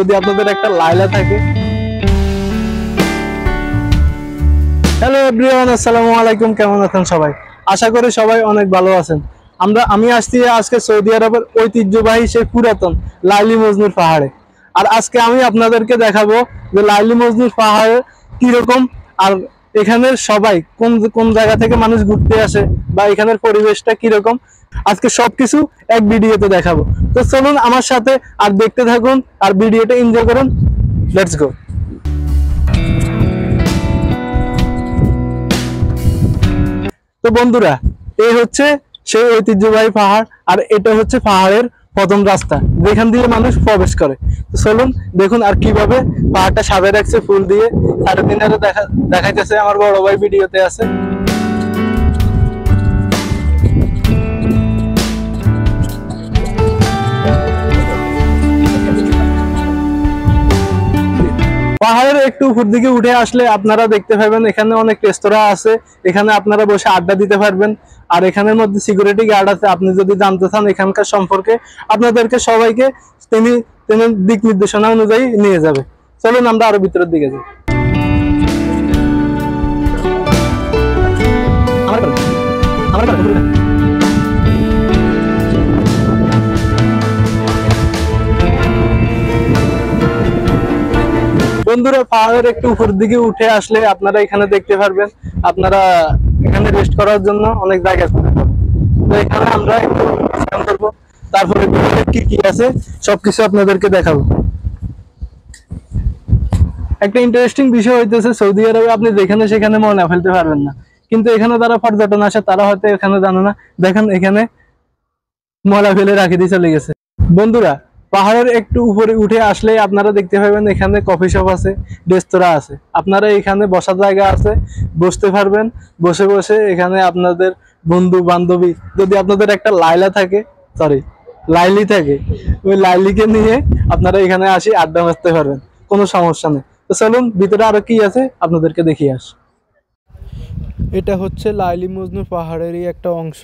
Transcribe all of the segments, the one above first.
যদি আপনাদের একটা লাইলা থাকে। হ্যালো এভরিওয়ান, আসসালামু আলাইকুম। কেমন আছেন সবাই? আশা করি সবাই অনেক ভালো আছেন। আমি আসছি আজকে সৌদি আরবের ঐতিহ্যবাহী সেই পুরাতন লাইলি মজনুর পাহাড়ে। আর আজকে আমি আপনাদেরকে দেখাবো যে লাইলি মজনুর পাহাড়ে কিরকম, আর এখানের সবাই কোন কোন জায়গা থেকে মানুষ ঘুরতে আসে বা এখানের পরিবেশটা কিরকম, আজকে সবকিছু এক ভিডিওতে দেখাবো। তো চলুন আমার সাথে আর দেখতে থাকুন আর ভিডিওটা এনজয় করুন। Let's go. তো বন্ধুরা, এই হচ্ছে সেই ঐতিহ্যবাহী পাহাড়, আর এটা হচ্ছে পাহাড়ের প্রথম রাস্তা যেখান দিয়ে মানুষ প্রবেশ করে। তো চলুন দেখুন আর কিভাবে পাহাড়টা সাজায় রাখছে ফুল দিয়ে। সাড়ে তিনারে দেখাইতেছে আমার বড় ভাই ভিডিওতে আছে। পাহাড়ের একটু উপর দিকে উঠে আসলে আপনারা দেখতে পাবেন এখানে অনেক রেস্তোরাঁ আছে, এখানে আপনারা বসে আড্ডা দিতে পারবেন। আর এখানের মধ্যে সিকিউরিটি গার্ড আছে, আপনি যদি জানতে চান এখানকার সম্পর্কে আপনাদেরকে সবাইকে তিনি দিক নির্দেশনা অনুযায়ী নিয়ে যাবে। চলুন আমরা আরো ভিতরের দিকে যাই। বন্ধুরা, পাহাড়ের একটু উপর দিকে উঠে আসলে আপনারা এখানে দেখতে পারবেন, আপনারা এখানে রেস্ট করার জন্য অনেক জায়গা আছে। তো এখানে আমরা একটু বিশ্রাম করবো, তারপরে কি কি আছে সবকিছু আপনাদেরকে দেখাবো। একটা ইন্টারেস্টিং বিষয় হইতেছে, সৌদি আরবে আপনি যেখানে সেখানে ময়লা ফেলতে পারবেন না, কিন্তু এখানে যারা পর্যটন আসে তারা হয়তো এখানে জানে না, দেখেন এখানে ময়লা ফেলে রাখি দিয়ে চলে গেছে। বন্ধুরা, পাহাড়ের একটু উপরে উঠে আসলে আপনারা দেখতে পাবেন এখানে কফি শপ আছে, রেস্তোরাঁ আছে, আপনারা এখানে বসার জায়গা আছে, বসতে পারবেন। বসে বসে এখানে আপনাদের বন্ধু বান্ধবী, যদি আপনাদের একটা লাইলি থাকে, ওই লাইলিকে নিয়ে আপনারা এখানে আসি আড্ডা মারতে পারবেন, কোনো সমস্যা নেই। তো চলুন ভিতরে আরো কি আছে আপনাদেরকে দেখিয়ে আস। এটা হচ্ছে লাইলি মজনু পাহাড়েরই একটা অংশ।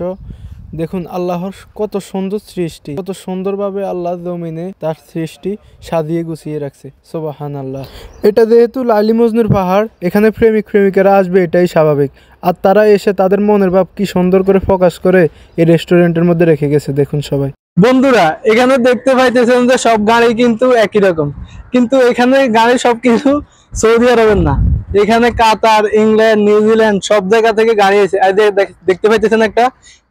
দেখুন আল্লাহর কত সুন্দর সৃষ্টি, কত সুন্দরভাবে আল্লাহ জমিনে তার সৃষ্টি সাজিয়ে গুছিয়ে রাখছে। সুবহানাল্লাহ। এটা যেহেতু লাইলি মজনুর পাহাড়, এখানে প্রেমিক প্রেমিকারা আসবে এটাই স্বাভাবিক। আর তারা এসে তাদের মনের ভাব কি সুন্দর করে প্রকাশ করে এই রেস্টুরেন্টের মধ্যে রেখে গেছে। দেখুন সবাই। বন্ধুরা, এখানে দেখতে পাইতেছেন যে সব গাড়ি কিন্তু একই রকম, কিন্তু এখানে গাড়ি সবকিছু সৌদি আরবের না, এখানে কাতার, ইংল্যান্ড, নিউজিল্যান্ড সব জায়গা থেকে গাড়ি আছে। দেখতে পাইতেছেন একটা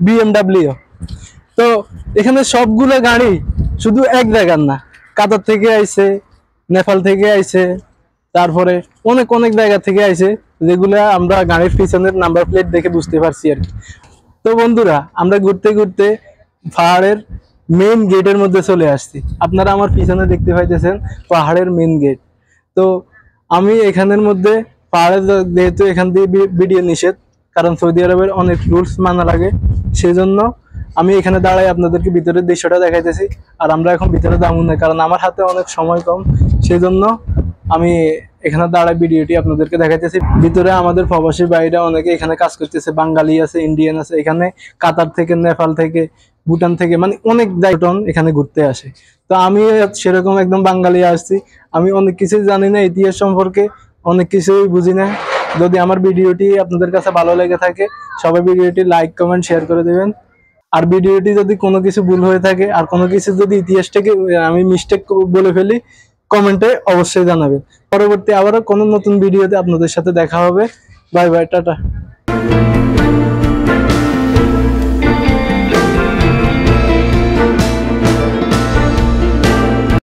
BMW। তো এখানে সবগুলো গাড়ি শুধু এক জায়গার না, কাতার থেকে আইছে, নেপাল থেকে আইছে, তারপরে অনেক অনেক জায়গা থেকে আইছে, যেগুলো আমরা গাড়ির পিছনের নাম্বার প্লেট দেখে বুঝতে পারছি আর কি। তো বন্ধুরা, আমরা ঘুরতে ঘুরতে পাহাড়ের মেইন গেটের মধ্যে চলে আসছি। আপনারা আমার পিছনে দেখতে পাইতেছেন পাহাড়ের মেইন গেট। তো আমি এখানের মধ্যে পাহাড়ে, যেহেতু এখান দিয়ে ভিডিও নিষেধ, কারণ সৌদি আরবের অনেক রুলস মানা লাগে, সেজন্য আমি এখানে দাঁড়াই আপনাদেরকে ভিতরের দৃশ্যটা দেখাইতেছি। আর আমরা এখন ভিতরে যাবো না, কারণ আমার হাতে অনেক সময় কম, সেজন্য আমি এখানে দাঁড়াই ভিডিওটি আপনাদেরকে দেখাইতেছি। ভিতরে আমাদের প্রবাসী ভাইরা অনেকে এখানে কাজ করতেছে, বাঙালি আছে, ইন্ডিয়ান আছে, এখানে কাতার থেকে, নেপাল থেকে, ভুটান থেকে, মানে অনেক জায়গা এখানে ঘুরতে আসে। তো আমি সেরকম একদম বাঙালি আসছি, আমি অনেক কিছুই জানি না, ইতিহাস সম্পর্কে অনেক কিছুই বুঝি না। যদি আমার ভিডিওটি আপনাদের কাছে ভালো লেগে থাকে, সবাই ভিডিওটি লাইক কমেন্ট শেয়ার করে দেবেন। আর ভিডিওটি যদি কোনো কিছু ভুল হয়ে থাকে, আর কোনো কিছু যদি ইতিহাস থেকে আমি মিস্টেক বলে ফেলি, কমেন্টে অবশ্যই জানাবেন। পরবর্তী আবারও কোনো নতুন ভিডিওতে আপনাদের সাথে দেখা হবে। Bye bye, tata.